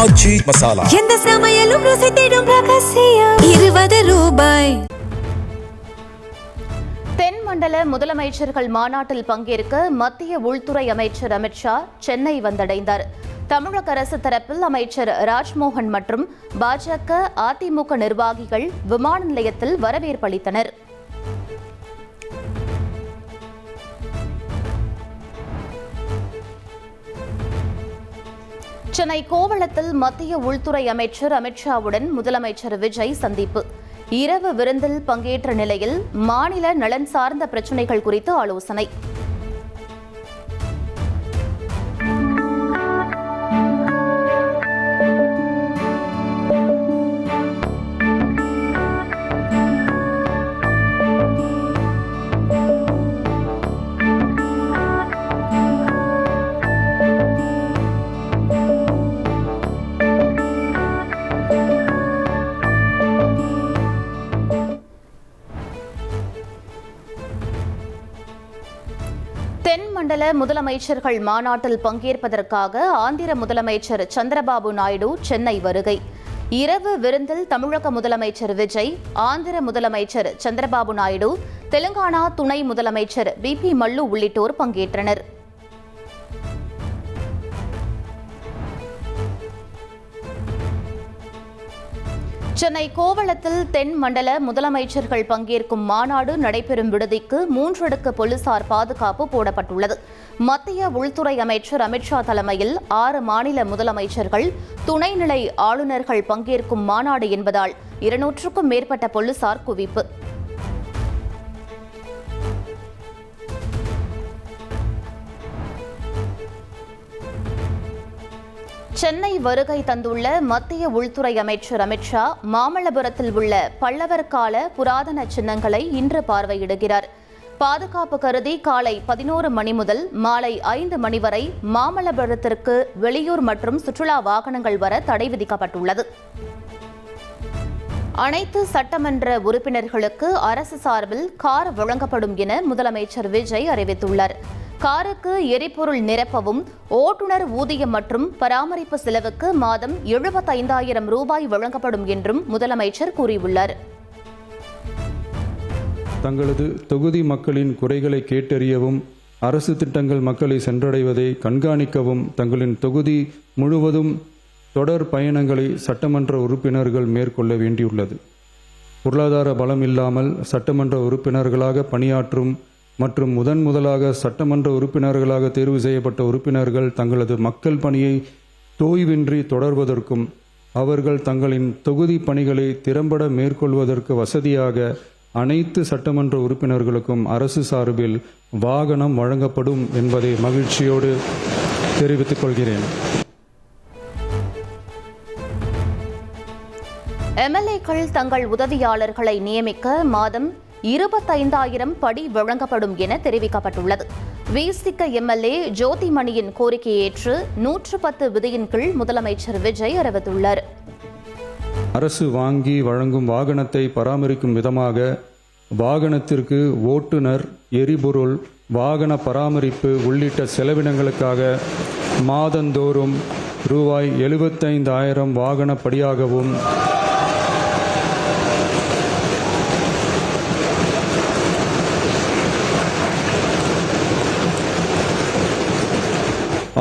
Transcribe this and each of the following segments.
ஆச்சி மசாலா. எந்த சமையலும் ருசி தேடும் ரகசியம் 20 ரூபாய். தென்மண்டல முதலமைச்சர்கள் மாநாட்டில் பங்கேற்க மத்திய உள்துறை அமைச்சர் அமித்ஷா சென்னை வந்தடைந்தார். தமிழக அரசு தரப்பில் அமைச்சர் ராஜ்மோகன் மற்றும் பாஜக அதிமுக நிர்வாகிகள் விமான நிலையத்தில் வரவேற்பளித்தனர். சென்னை கோவளத்தில் மத்திய உள்துறை அமைச்சர் அமித்ஷாவுடன் முதலமைச்சர் விஜய் சந்திப்பு. இரவு விருந்தில் பங்கேற்ற நிலையில் மாநில நலன் சார்ந்த பிரச்சினைகள் குறித்து ஆலோசனை. தென்மண்டல முதலமைச்சர்கள் மாநாட்டில் பங்கேற்பதற்காக ஆந்திர முதலமைச்சர் சந்திரபாபு நாயுடு சென்னை வருகை. இரவு விருந்தில் தமிழக முதலமைச்சர் விஜய், ஆந்திர முதலமைச்சர் சந்திரபாபு நாயுடு, தெலுங்கானா துணை முதலமைச்சர் பிபி மல்லு உள்ளிட்டோர் பங்கேற்றனர். சென்னை கோவளத்தில் தென் மண்டல முதலமைச்சர்கள் பங்கேற்கும் மாநாடு நடைபெறும் விடுதிக்கு 3 அடுக்கு போலீசார் பாதுகாப்பு போடப்பட்டுள்ளது. மத்திய உள்துறை அமைச்சர் அமித்ஷா தலைமையில் 6 மாநில முதலமைச்சர்கள், துணைநிலை ஆளுநர்கள் பங்கேற்கும் மாநாடு என்பதால் 200க்கும் மேற்பட்ட போலீசார் குவிப்பு. சென்னை வருகை தந்துள்ள மத்திய உள்துறை அமைச்சர் அமித்ஷா மாமல்லபுரத்தில் உள்ள பல்லவர் கால புராதன சின்னங்களை இன்று பார்வையிடுகிறார். பாதுகாப்பு கருதி காலை 11 மணி முதல் மாலை 5 மணி வரை மாமல்லபுரத்திற்கு வெளியூர் மற்றும் சுற்றுலா வாகனங்கள் வர தடை விதிக்கப்பட்டுள்ளது. அனைத்து சட்டமன்ற உறுப்பினர்களுக்கு அரசு சார்பில் கார் வழங்கப்படும் என முதலமைச்சர் விஜய் அறிவித்துள்ளார். காருக்கு எரிபொருள் நிரப்பவும், ஓட்டுநர் ஊதியம் மற்றும் பராமரிப்பு செலவுக்கு மாதம் 75,000 ரூபாய் வழங்கப்படும் என்றும் முதலமைச்சர் கூறியுள்ளார். தங்களது தொகுதி மக்களின் குறைகளை கேட்டறியவும், அரசு திட்டங்கள் மக்களை சென்றடைவதை கண்காணிக்கவும் தங்களின் தொகுதி முழுவதும் தொடர் பயணங்களை சட்டமன்ற உறுப்பினர்கள் மேற்கொள்ள வேண்டியுள்ளது. பொருளாதார பலம் இல்லாமல் சட்டமன்ற உறுப்பினர்களாக பணியாற்றும் மற்றும் முதலாக சட்டமன்ற உறுப்பினர்களாக தேர்வு செய்யப்பட்ட உறுப்பினர்கள் தங்களது மக்கள் பணியை தோய்வின்றி தொடர்வதற்கும், அவர்கள் தங்களின் தொகுதி பணிகளை திறம்பட மேற்கொள்வதற்கு வசதியாக அனைத்து சட்டமன்ற உறுப்பினர்களுக்கும் அரசு சார்பில் வாகனம் வழங்கப்படும் என்பதை மகிழ்ச்சியோடு தெரிவித்துக் கொள்கிறேன். எம்எல்ஏக்கள் தங்கள் உதவியாளர்களை நியமிக்க மாதம் 25,000 படி வழங்கப்படும் என தெரிவிக்கப்பட்டுள்ளது. விசிக எம்எல்ஏ ஜோதிமணியின் கோரிக்கையை ஏற்று 110 விதியின் கீழ் முதலமைச்சர் விஜய் அறிவித்துள்ளார். அரசு வாங்கி வழங்கும் வாகனத்தை பராமரிக்கும் விதமாக வாகனத்திற்கு ஓட்டுநர், எரிபொருள், வாகன பராமரிப்பு உள்ளிட்ட செலவினங்களுக்காக மாதந்தோறும் ரூபாய் 75,000 வாகனப்படியாகவும்,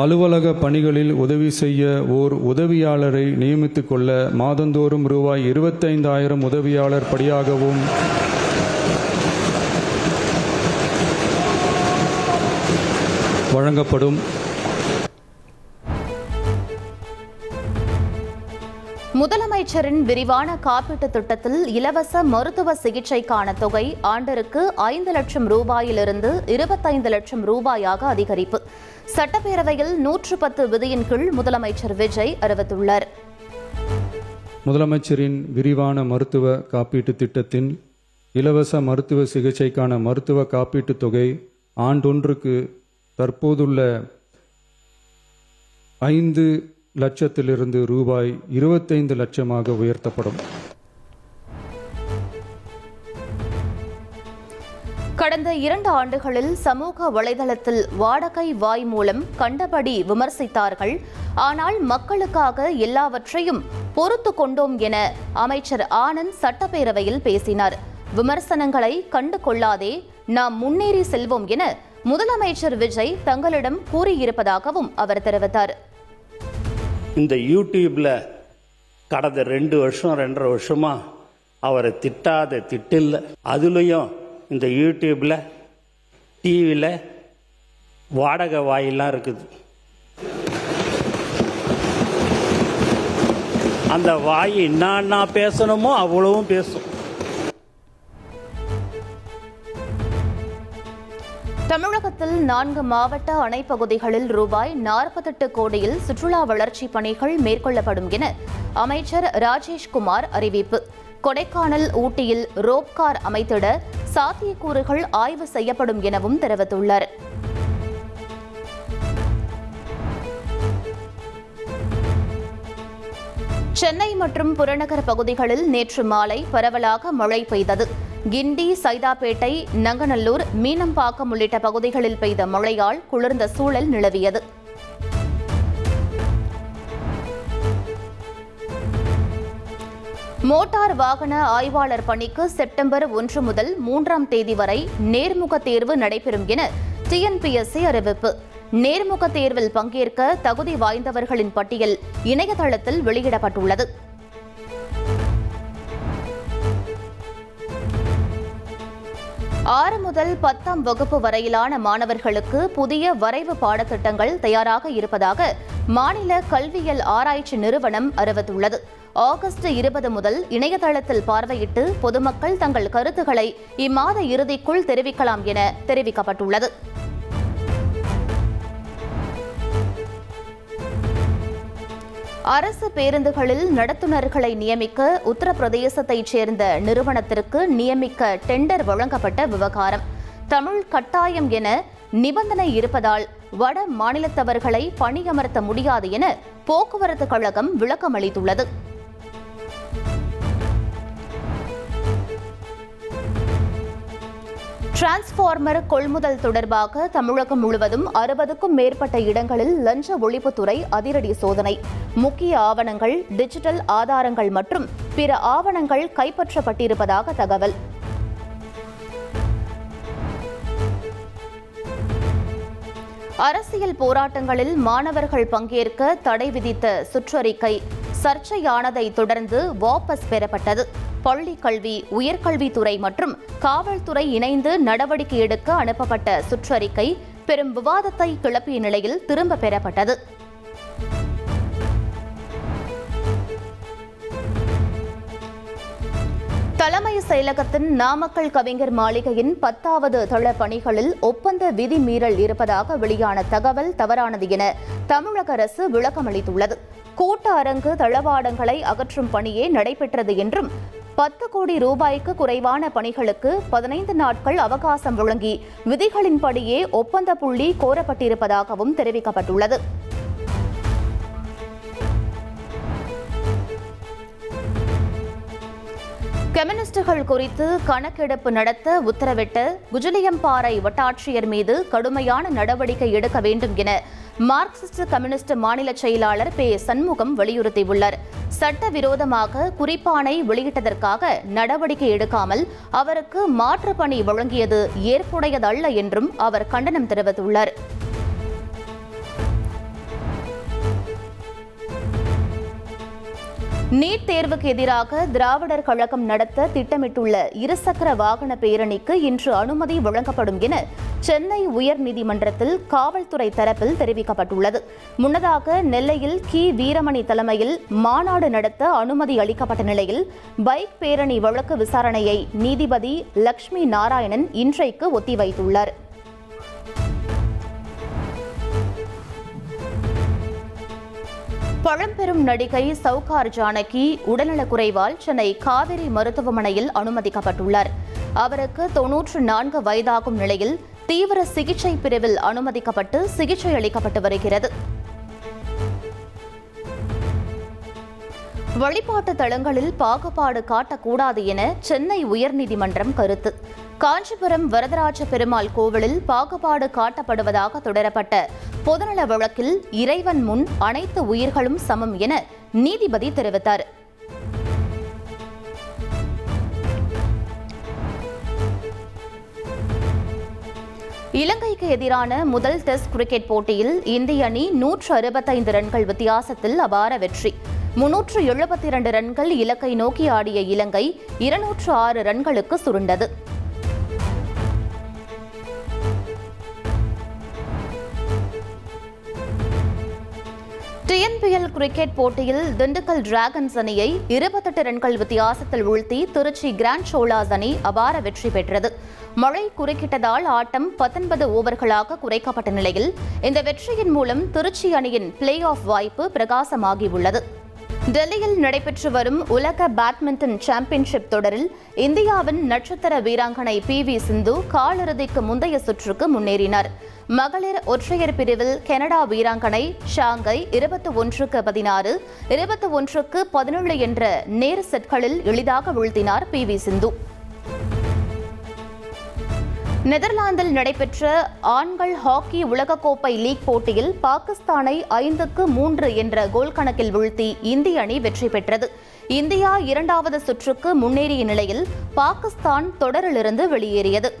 அலுவலக பணிகளில் உதவி செய்ய ஓர் உதவியாளரை நியமித்துக் கொள்ள மாதந்தோறும் ரூபாய் 25,000 உதவியாளர் படியாகவும், வழங்கப்படும். முதலமைச்சரின் விரிவான காப்பீட்டு திட்டத்தில் இலவச மருத்துவ சிகிச்சைக்கான தொகை ஆண்டிற்கு 5 லட்சம் ரூபாயிலிருந்து 25 லட்சம் ரூபாயாக அதிகரிப்பு. சட்டப்பேரவையில் 110 விதியின் கீழ் முதலமைச்சர் விஜய் அறிவித்துள்ளார். முதலமைச்சரின் விரிவான மருத்துவ காப்பீட்டு திட்டத்தின் இலவச மருத்துவ சிகிச்சைக்கான மருத்துவ காப்பீட்டு தொகை ஆண்டொன்றுக்கு தற்போதுள்ள 5 லட்சத்திலிருந்து ரூபாய் 25 லட்சமாக உயர்த்தப்படும். கடந்த கடந்த 2 ஆண்டுகளில் சமூக வலைதளத்தில் வாடகை வாய் மூலம் கண்டபடி விமர்சித்தார்கள். ஆனால் மக்களுக்காக எல்லாவற்றையும் பொறுத்து கொண்டோம் என அமைச்சர் ஆனந்த் சட்டப்பேரவையில் பேசினார். விமர்சனங்களை கண்டு கொள்ளாதே, நாம் முன்னேறி செல்வோம் என முதலமைச்சர் விஜய் தங்களிடம் கூறியிருப்பதாகவும் அவர் தெரிவித்தார். இந்த யூடியூப்ல கடந்த 2.5 வருஷமா அவரை திட்டாத திட்டில்லை. அதுலேயும் இந்த யூடியூப்ல டிவியில் வாடகை வாயிலாம் இருக்குது. அந்த வாய் என்ன பேசணுமோ அவ்வளவும் பேசும். தமிழகத்தில் 4 மாவட்ட அணைப்பகுதிகளில் ரூபாய் 48 கோடியில் சுற்றுலா வளர்ச்சி பணிகள் மேற்கொள்ளப்படும் என அமைச்சர் ராஜேஷ்குமார் அறிவிப்பு. கொடைக்கானல், ஊட்டியில் ரோப்கார் அமைத்திட சாத்தியக்கூறுகள் ஆய்வு செய்யப்படும் எனவும் தெரிவித்துள்ளார். சென்னை மற்றும் புறநகர் பகுதிகளில் நேற்று மாலை பரவலாக மழை பெய்தது. கிண்டி, சைதாப்பேட்டை, நங்கநல்லூர், மீனம்பாக்கம் உள்ளிட்ட பகுதிகளில் பெய்த மழையால் குளிர்ந்த சூழல் நிலவியது. மோட்டார் வாகன ஆய்வாளர் பணிக்கு செப்டம்பர் 1 முதல் 3ஆம் தேதி வரை நேர்முக தேர்வு நடைபெறும் என டிஎன்பிஎஸ்சி அறிவிப்பு. நேர்முக தேர்வில் பங்கேற்க தகுதி வாய்ந்தவர்களின் பட்டியல் இணையதளத்தில் வெளியிடப்பட்டுள்ளது. ஆறு முதல் 10ஆம் வகுப்பு வரையிலான மாணவர்களுக்கு புதிய வரைவு பாடத்திட்டங்கள் தயாராக இருப்பதாக மாநில கல்வியியல் ஆராய்ச்சி நிறுவனம் அறிவித்துள்ளது. ஆகஸ்ட் 20 முதல் இணையதளத்தில் பார்வையிட்டு பொதுமக்கள் தங்கள் கருத்துக்களை இம்மாத இறுதிக்குள் தெரிவிக்கலாம் என தெரிவிக்கப்பட்டுள்ளது. அரசு பேருந்துகளில் நடத்துனர்களை நியமிக்க உத்தரப்பிரதேசத்தைச் சேர்ந்த நிறுவனத்திற்கு நியமிக்க டெண்டர் வழங்கப்பட்ட விவகாரம். தமிழ் கட்டாயம் என நிபந்தனை இருப்பதால் வட மாநிலத்தவர்களை பணியமர்த்த முடியாது என போக்குவரத்து கழகம் விளக்கமளித்துள்ளது. டிரான்ஸ்பார்மர் கொள்முதல் தொடர்பாக தமிழகம் முழுவதும் 60க்கும் மேற்பட்ட இடங்களில் லஞ்ச ஒழிப்புத்துறை அதிரடி சோதனை. முக்கிய ஆவணங்கள், டிஜிட்டல் ஆதாரங்கள் மற்றும் பிற ஆவணங்கள் கைப்பற்றப்பட்டிருப்பதாக தகவல். அரசியல் போராட்டங்களில் மாணவர்கள் பங்கேற்க தடை விதித்த சுற்றறிக்கை சர்ச்சையானதை தொடர்ந்து வாபஸ் பெறப்பட்டது. பள்ளி கல்வி, உயர்கல்வித்துறை மற்றும் காவல்துறை இணைந்து நடவடிக்கை எடுக்க அனுப்பப்பட்ட சுற்றறிக்கை பெரும் விவாதத்தை கிளப்பிய நிலையில் திரும்ப பெறப்பட்டது. தலைமை செயலகத்தின் நாமக்கல் கவிஞர் மாளிகையின் 10வது தள பணிகளில் ஒப்பந்த விதி மீறல் இருப்பதாக வெளியான தகவல் தவறானது என தமிழக அரசு விளக்கமளித்துள்ளது. கூட்ட அரங்கு தளவாடங்களை அகற்றும் பணியே நடைபெற்றது என்றும் 10 கோடி ரூபாய்க்கு குறைவான பணிகளுக்கு 15 நாட்கள் அவகாசம் வழங்கி விதிகளின்படியே ஒப்பந்த புள்ளி கோரப்பட்டிருப்பதாகவும் தெரிவிக்கப்பட்டுள்ளது. கம்யூனிஸ்டுகள் குறித்து கணக்கெடுப்பு நடத்த உத்தரவிட்ட குஜிலியம்பாறை வட்டாட்சியர் மீது கடுமையான நடவடிக்கை எடுக்க வேண்டும் என மார்க்சிஸ்ட் கம்யூனிஸ்ட் மாநில செயலாளர் பே. சண்முகம் வலியுறுத்தியுள்ளார். சட்டவிரோதமாக குறிப்பாணை வெளியிட்டதற்காக நடவடிக்கை எடுக்காமல் அவருக்கு மாற்று பணி வழங்கியது ஏற்புடையதல்ல என்றும் அவர் கண்டனம் தெரிவித்துள்ளார். நீட் தேர்வுக்கு எதிராக திராவிடர் கழகம் நடத்த திட்டமிட்டுள்ள இருசக்கர வாகன பேரணிக்கு இன்று அனுமதி வழங்கப்படும் என சென்னை உயர்நீதிமன்றத்தில் காவல்துறை தரப்பில் தெரிவிக்கப்பட்டுள்ளது. முன்னதாக நெல்லையில் கி. வீரமணி தலைமையில் மாநாடு நடத்த அனுமதி அளிக்கப்பட்ட நிலையில் பைக் பேரணி வழக்கு விசாரணையை நீதிபதி லட்சுமி நாராயணன் இன்றைக்கு ஒத்திவைத்துள்ளார். பழம்பெரும் நடிகை சவுகார் ஜானகி உடல்நலக்குறைவால் சென்னை காவிரி மருத்துவமனையில் அனுமதிக்கப்பட்டுள்ளார். அவருக்கு 94 வயதாகும் நிலையில் தீவிர சிகிச்சை பிரிவில் அனுமதிக்கப்பட்டு சிகிச்சை அளிக்கப்பட்டு வருகிறது. வழிபாட்டு தலங்களில் பாகுபாடு காட்டக்கூடாது என சென்னை உயர்நீதிமன்றம் கருத்து. காஞ்சிபுரம் வரதராஜ பெருமாள் கோவிலில் பாகுபாடு காட்டப்படுவதாக தொடரப்பட்ட பொதுநல வழக்கில் இறைவன் முன் அனைத்து உயிர்களும் சமம் என நீதிபதி தெரிவித்தார். இலங்கைக்கு எதிரான முதல் டெஸ்ட் கிரிக்கெட் போட்டியில் இந்திய அணி 165 ரன்கள் வித்தியாசத்தில் அபார வெற்றி. 372 ரன்கள் இலக்கை நோக்கி ஆடிய இலங்கை 206 ரன்களுக்கு சுருண்டது. TNPL கிரிக்கெட் போட்டியில் திண்டுக்கல் டிராகன்ஸ் அணியை 28 ரன்கள் வித்தியாசத்தில் வீழ்த்தி திருச்சி கிராண்ட் சோலாஸ் அணி அபார வெற்றி பெற்றது. மழை குறுக்கிட்டதால் ஆட்டம் 19 ஓவர்களாக குறைக்கப்பட்ட நிலையில் இந்த வெற்றியின் மூலம் திருச்சி அணியின் பிளே ஆஃப் வாய்ப்பு பிரகாசமாகியுள்ளது. டெல்லியில் நடைபெற்று வரும் உலக பேட்மிண்டன் சாம்பியன்ஷிப் தொடரில் இந்தியாவின் நட்சத்திர வீராங்கனை PV சிந்து காலிறுதிக்கு முந்தைய சுற்றுக்கு முன்னேறினார். மகளிர் ஒற்றையர் பிரிவில் கனடா வீராங்கனை ஷாங்கை 21-16, 21-17 என்ற நேர் செட்களில் எளிதாக வீழ்த்தினார் PV சிந்து. நெதர்லாந்தில் நடைபெற்ற ஆண்கள் ஹாக்கி உலகக்கோப்பை லீக் போட்டியில் பாகிஸ்தானை 5-3 என்ற கோல் கணக்கில் வீழ்த்தி இந்திய அணி வெற்றி பெற்றது. இந்தியா 2வது சுற்றுக்கு முன்னேறிய நிலையில் பாகிஸ்தான் தொடரிலிருந்து வெளியேறியது.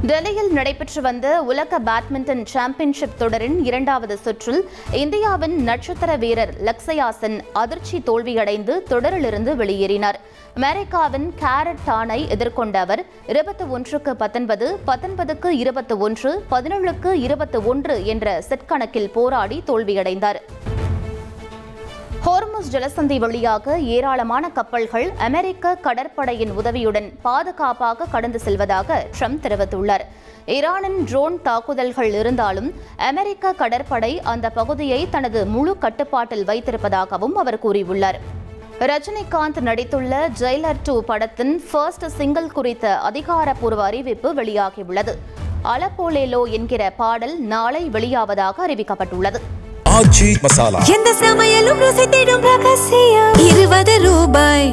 டெல்லியில் நடைபெற்று வந்த உலக பேட்மிண்டன் சாம்பியன்ஷிப் தொடரின் 2வது சுற்றில் இந்தியாவின் நட்சத்திர வீரர் லக்ஷயா சென் அதிர்ச்சி தோல்வியடைந்து தொடரிலிருந்து வெளியேறினார். அமெரிக்காவின் கேரட் டானை எதிர்கொண்ட அவர் 21-19, 19-21, 17-21 என்ற செட் கணக்கில் போராடி தோல்வியடைந்தார். ஹோர்முஸ் ஜலசந்தி வழியாக ஏராளமான கப்பல்கள் அமெரிக்க கடற்படையின் உதவியுடன் பாதுகாப்பாக கடந்து செல்வதாக ட்ரம்ப் தெரிவித்துள்ளார். ஈரானின் ட்ரோன் தாக்குதல்கள் இருந்தாலும் அமெரிக்க கடற்படை அந்த பகுதியை தனது முழு கட்டுப்பாட்டில் வைத்திருப்பதாகவும் அவர் கூறியுள்ளார். ரஜினிகாந்த் நடித்துள்ள ஜெயிலர் 2 படத்தின் ஃபர்ஸ்ட் சிங்கிள் குறித்த அதிகாரப்பூர்வ அறிவிப்பு வெளியாகியுள்ளது. அலப்போலேலோ என்கிற பாடல் நாளை வெளியாவதாக அறிவிக்கப்பட்டுள்ளது. எந்த சமையலும் ருசி தேடும் ரகசியம் 20 ரூபாய்.